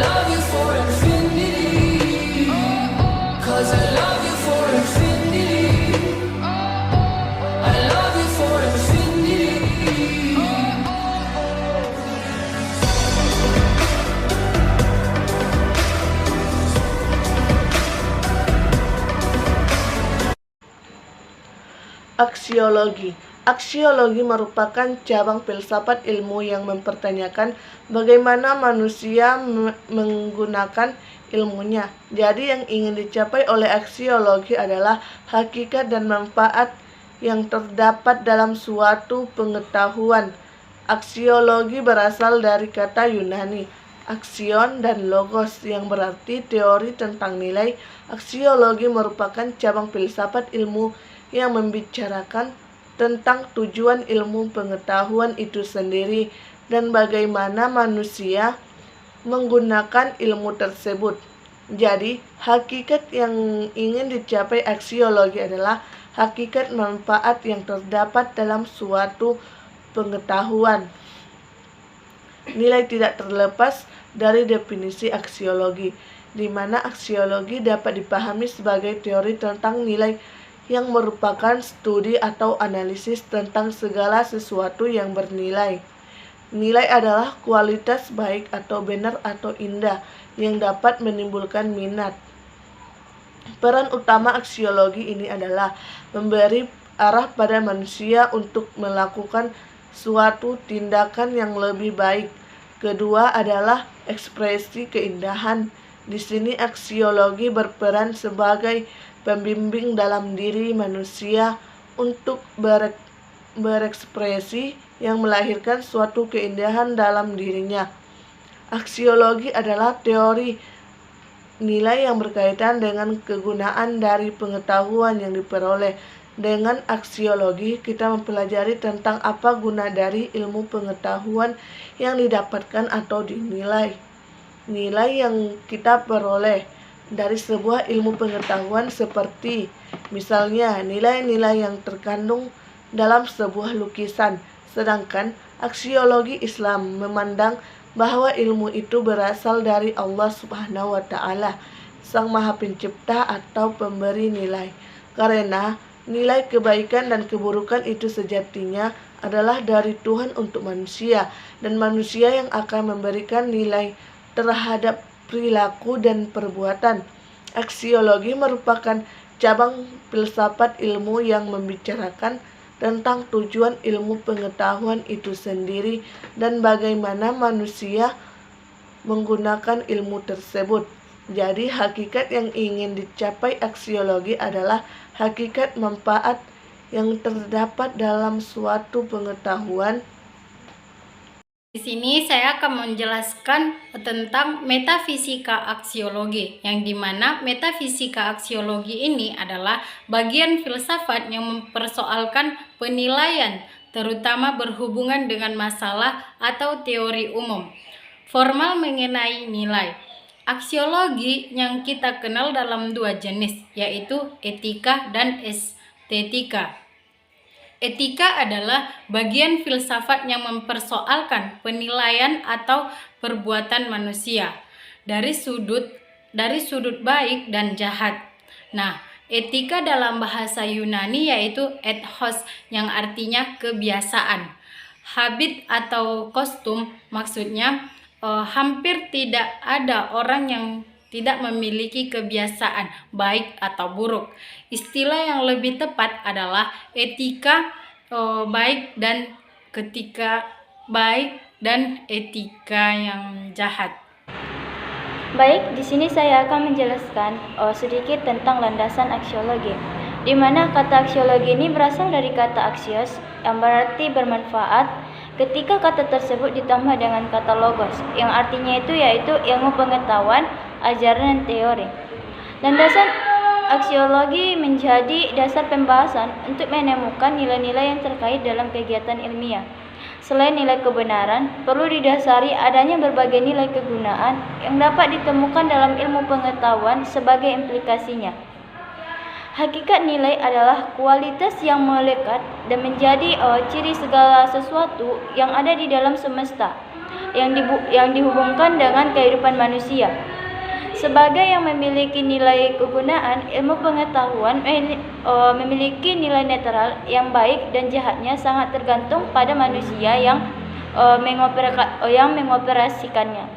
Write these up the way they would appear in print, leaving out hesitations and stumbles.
love you for infinity. 'Cause I love you for infinity. I love you for infinity. Aksiologi. Aksiologi merupakan cabang filsafat ilmu yang mempertanyakan bagaimana manusia menggunakan ilmunya. Jadi yang ingin dicapai oleh aksiologi adalah hakikat dan manfaat yang terdapat dalam suatu pengetahuan. Aksiologi berasal dari kata Yunani aksion dan logos yang berarti teori tentang nilai. Aksiologi merupakan cabang filsafat ilmu yang membicarakan tentang tujuan ilmu pengetahuan itu sendiri dan bagaimana manusia menggunakan ilmu tersebut. Jadi, hakikat yang ingin dicapai aksiologi adalah hakikat manfaat yang terdapat dalam suatu pengetahuan. Nilai tidak terlepas dari definisi aksiologi, di mana aksiologi dapat dipahami sebagai teori tentang nilai yang merupakan studi atau analisis tentang segala sesuatu yang bernilai. Nilai adalah kualitas baik atau benar atau indah yang dapat menimbulkan minat. Peran utama aksiologi ini adalah memberi arah pada manusia untuk melakukan suatu tindakan yang lebih baik. Kedua adalah ekspresi keindahan. Di sini aksiologi berperan sebagai pembimbing dalam diri manusia untuk berekspresi yang melahirkan suatu keindahan dalam dirinya. Aksiologi adalah teori nilai yang berkaitan dengan kegunaan dari pengetahuan yang diperoleh. Dengan aksiologi, kita mempelajari tentang apa guna dari ilmu pengetahuan yang didapatkan atau dinilai. Nilai yang kita peroleh dari sebuah ilmu pengetahuan seperti misalnya nilai-nilai yang terkandung dalam sebuah lukisan. Sedangkan aksiologi Islam memandang bahwa ilmu itu berasal dari Allah Subhanahu wa Ta'ala, Sang Maha Pencipta atau pemberi nilai. Karena nilai kebaikan dan keburukan itu sejatinya adalah dari Tuhan untuk manusia, dan manusia yang akan memberikan nilai terhadap perilaku dan perbuatan. Aksiologi merupakan cabang filsafat ilmu yang membicarakan tentang tujuan ilmu pengetahuan itu sendiri dan bagaimana manusia menggunakan ilmu tersebut. Jadi hakikat yang ingin dicapai aksiologi adalah hakikat manfaat yang terdapat dalam suatu pengetahuan. Di sini saya akan menjelaskan tentang metafisika aksiologi, yang dimana metafisika aksiologi ini adalah bagian filsafat yang mempersoalkan penilaian, terutama berhubungan dengan masalah atau teori umum, formal mengenai nilai. Aksiologi yang kita kenal dalam dua jenis, yaitu etika dan estetika. Etika adalah bagian filsafat yang mempersoalkan penilaian atau perbuatan manusia dari sudut baik dan jahat. Nah, etika dalam bahasa Yunani yaitu ethos yang artinya kebiasaan. Habit atau kostum maksudnya hampir tidak ada orang yang tidak memiliki kebiasaan baik atau buruk. Istilah yang lebih tepat adalah etika baik dan ketika baik dan etika yang jahat. Baik, di sini saya akan menjelaskan sedikit tentang landasan aksiologi, di mana kata aksiologi ini berasal dari kata aksios yang berarti bermanfaat. Ketika kata tersebut ditambah dengan kata logos, yang artinya yaitu ilmu pengetahuan, ajaran dan teori. Landasan aksiologi menjadi dasar pembahasan untuk menemukan nilai-nilai yang terkait dalam kegiatan ilmiah. Selain nilai kebenaran, perlu didasari adanya berbagai nilai kegunaan yang dapat ditemukan dalam ilmu pengetahuan sebagai implikasinya. Hakikat nilai adalah kualitas yang melekat dan menjadi ciri segala sesuatu yang ada di dalam semesta. yang dihubungkan dengan kehidupan manusia. Sebagai yang memiliki nilai kegunaan, ilmu pengetahuan memiliki nilai netral yang baik dan jahatnya sangat tergantung pada manusia yang mengoperasikannya.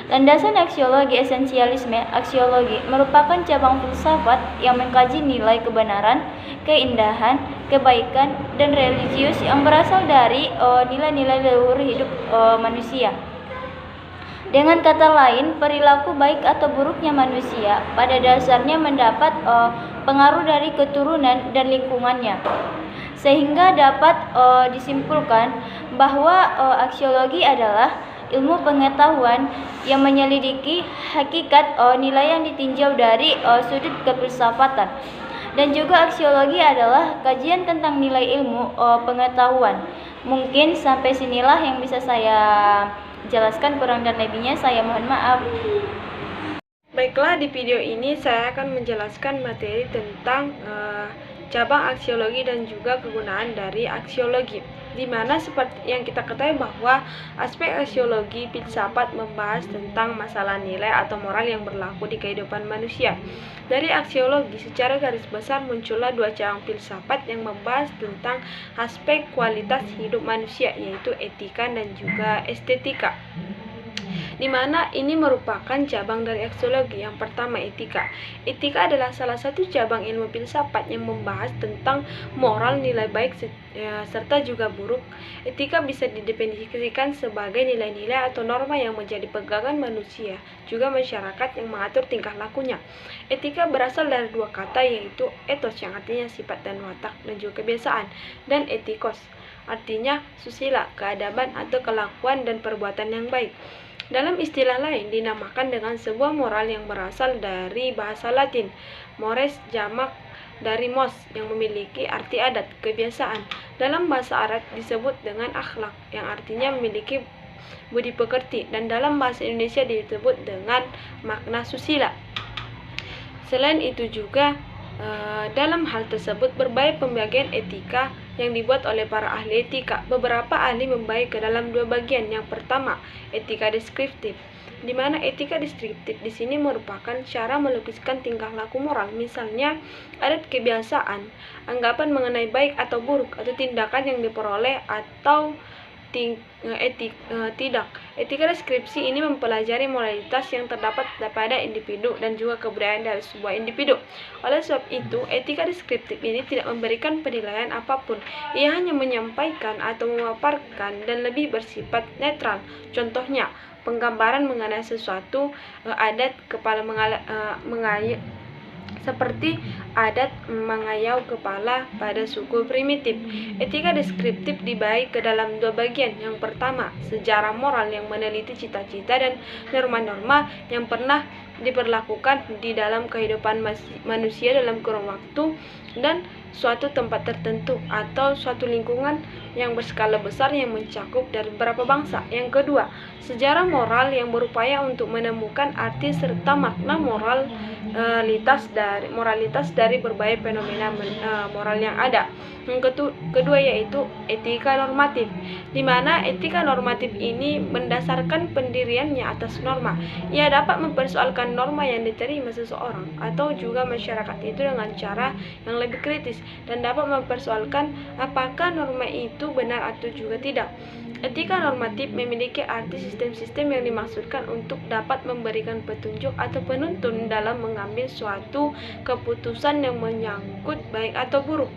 Landasan aksiologi esensialisme. Aksiologi merupakan cabang filsafat yang mengkaji nilai kebenaran, keindahan, kebaikan, dan religius yang berasal dari nilai-nilai leluhur hidup manusia. Dengan kata lain, perilaku baik atau buruknya manusia pada dasarnya mendapat pengaruh dari keturunan dan lingkungannya. Sehingga dapat disimpulkan bahwa aksiologi adalah ilmu pengetahuan yang menyelidiki hakikat nilai yang ditinjau dari sudut kefilsafatan. Dan juga aksiologi adalah kajian tentang nilai ilmu pengetahuan. Mungkin sampai sinilah yang bisa saya jelaskan, kurang dan lebihnya saya mohon maaf. Baiklah, di video ini saya akan menjelaskan materi tentang cabang aksiologi dan juga kegunaan dari aksiologi, di mana seperti yang kita ketahui bahwa aspek aksiologi filsafat membahas tentang masalah nilai atau moral yang berlaku di kehidupan manusia. Dari aksiologi secara garis besar muncullah dua cabang filsafat yang membahas tentang aspek kualitas hidup manusia, yaitu etika dan juga estetika, di mana ini merupakan cabang dari aksiologi. Yang pertama, etika. Etika adalah salah satu cabang ilmu filsafat yang membahas tentang moral, nilai baik serta juga buruk. Etika bisa didefinisikan sebagai nilai-nilai atau norma yang menjadi pegangan manusia, juga masyarakat yang mengatur tingkah lakunya. Etika berasal dari dua kata, yaitu ethos yang artinya sifat dan watak dan juga kebiasaan, dan etikos artinya susila, keadaban atau kelakuan dan perbuatan yang baik. Dalam istilah lain, dinamakan dengan sebuah moral yang berasal dari bahasa Latin, mores jamak dari mos, yang memiliki arti adat, kebiasaan. Dalam bahasa Arab disebut dengan akhlak, yang artinya memiliki budi pekerti, dan dalam bahasa Indonesia disebut dengan makna susila. Selain itu juga, dalam hal tersebut berbagai pembagian etika yang dibuat oleh para ahli etika. Beberapa ahli membagi ke dalam dua bagian. Yang pertama, etika deskriptif, di mana etika deskriptif di sini merupakan cara melukiskan tingkah laku moral, misalnya adat, kebiasaan, anggapan mengenai baik atau buruk, atau tindakan yang diperoleh atau tidak. Etika deskripsi ini mempelajari moralitas yang terdapat pada individu dan juga kebudayaan dari sebuah individu. Oleh sebab itu, etika deskriptif ini tidak memberikan penilaian apapun. Ia hanya menyampaikan atau memaparkan dan lebih bersifat netral. Contohnya, penggambaran mengenai sesuatu adat kepala seperti adat mengayau kepala pada suku primitif. Etika deskriptif dibagi ke dalam dua bagian. Yang pertama, sejarah moral yang meneliti cita-cita dan norma-norma yang pernah diberlakukan di dalam kehidupan manusia dalam kurun waktu dan suatu tempat tertentu atau suatu lingkungan yang berskala besar yang mencakup dari beberapa bangsa. Yang kedua, sejarah moral yang berupaya untuk menemukan arti serta makna moralitas dari berbagai fenomena moral yang ada. Yang kedua yaitu etika normatif, di mana etika normatif ini mendasarkan pendiriannya atas norma. Ia dapat mempersoalkan norma yang diterima seseorang atau juga masyarakat itu dengan cara yang lebih kritis dan dapat mempersoalkan apakah norma itu benar atau juga tidak. Etika normatif memiliki arti sistem-sistem yang dimaksudkan untuk dapat memberikan petunjuk atau penuntun dalam mengambil suatu keputusan yang menyangkut baik atau buruk.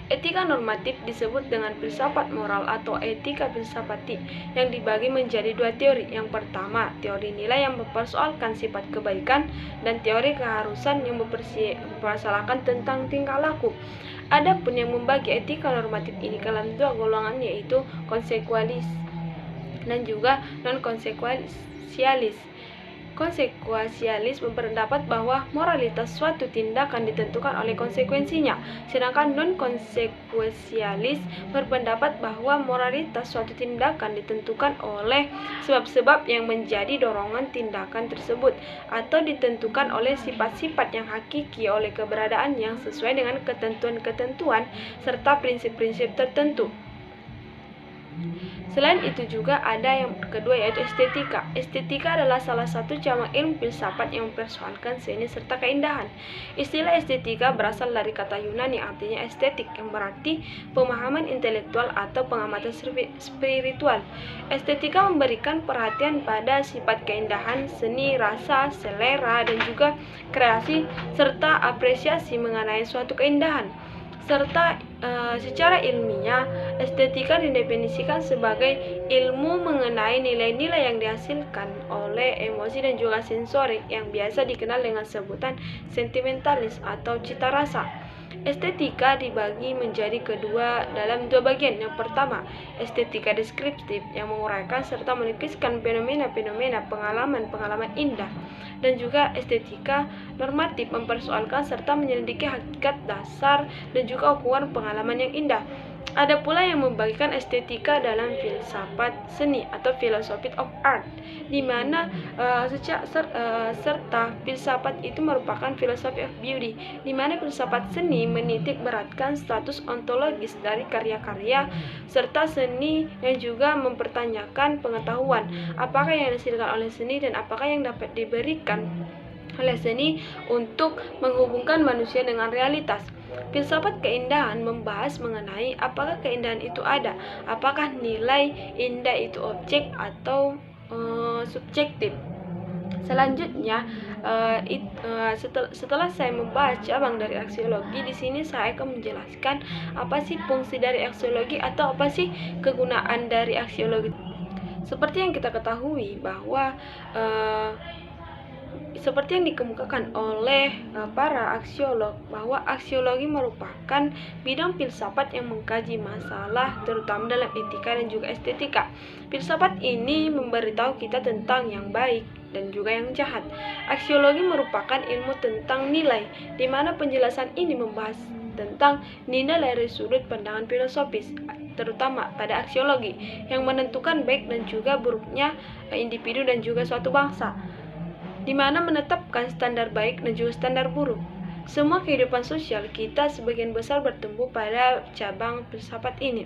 Etika normatif disebut dengan filsafat moral atau etika filsafati yang dibagi menjadi dua teori. Yang pertama, teori nilai yang mempersoalkan sifat kebaikan, dan teori keharusan yang mempermasalahkan tentang tingkah laku. Adapun yang membagi etika normatif ini ke dalam dua golongan, yaitu konsekuensialis dan juga non-konsekuensialis. Konsekuensialis berpendapat bahwa moralitas suatu tindakan ditentukan oleh konsekuensinya, sedangkan non-konsekuensialis berpendapat bahwa moralitas suatu tindakan ditentukan oleh sebab-sebab yang menjadi dorongan tindakan tersebut, atau ditentukan oleh sifat-sifat yang hakiki oleh keberadaan yang sesuai dengan ketentuan-ketentuan serta prinsip-prinsip tertentu. Selain itu juga ada yang kedua yaitu estetika. Estetika adalah salah satu cabang ilmu filsafat yang mempersoalkan seni serta keindahan. Istilah estetika berasal dari kata Yunani artinya estetik yang berarti pemahaman intelektual atau pengamatan spiritual. Estetika memberikan perhatian pada sifat keindahan, seni, rasa, selera, dan juga kreasi serta apresiasi mengenai suatu keindahan. Serta secara ilmiah, estetika didefinisikan sebagai ilmu mengenai nilai-nilai yang dihasilkan oleh emosi dan juga sensorik yang biasa dikenal dengan sebutan sentimentalis atau cita rasa. Estetika dibagi menjadi dalam dua bagian. Yang pertama, estetika deskriptif yang menguraikan serta melukiskan fenomena-fenomena, pengalaman-pengalaman indah, dan juga estetika normatif mempersoalkan serta menyelidiki hakikat dasar dan juga ukuran pengalaman yang indah. Ada pula yang membagikan estetika dalam filsafat seni atau philosophy of art, di mana serta filsafat itu merupakan philosophy of beauty, di mana filsafat seni menitik beratkan status ontologis dari karya-karya serta seni yang juga mempertanyakan pengetahuan, apakah yang dihasilkan oleh seni dan apakah yang dapat diberikan oleh seni untuk menghubungkan manusia dengan realitas. Filsafat keindahan membahas mengenai apakah keindahan itu ada, apakah nilai indah itu objek atau subjektif. Selanjutnya, setelah saya membahas cabang dari aksiologi, di sini saya akan menjelaskan apa sih fungsi dari aksiologi atau apa sih kegunaan dari aksiologi. Seperti yang kita ketahui bahwa seperti yang dikemukakan oleh para aksiolog bahwa aksiologi merupakan bidang filsafat yang mengkaji masalah terutama dalam etika dan juga estetika. Filsafat ini memberitahu kita tentang yang baik dan juga yang jahat. Aksiologi merupakan ilmu tentang nilai, di mana penjelasan ini membahas tentang nilai dari sudut pandangan filosofis, terutama pada aksiologi yang menentukan baik dan juga buruknya individu dan juga suatu bangsa, di mana menetapkan standar baik dan juga standar buruk. Semua kehidupan sosial kita sebagian besar bertumbuh pada cabang filsafat ini.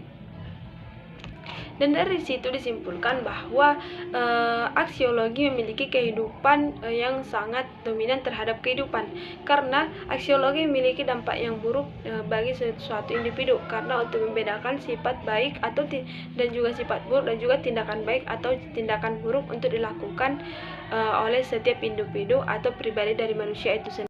Dan dari situ disimpulkan bahwa aksiologi memiliki kehidupan yang sangat dominan terhadap kehidupan, karena aksiologi memiliki dampak yang buruk bagi suatu individu, karena untuk membedakan sifat baik atau dan juga sifat buruk dan juga tindakan baik atau tindakan buruk untuk dilakukan oleh setiap individu atau pribadi dari manusia itu sendiri.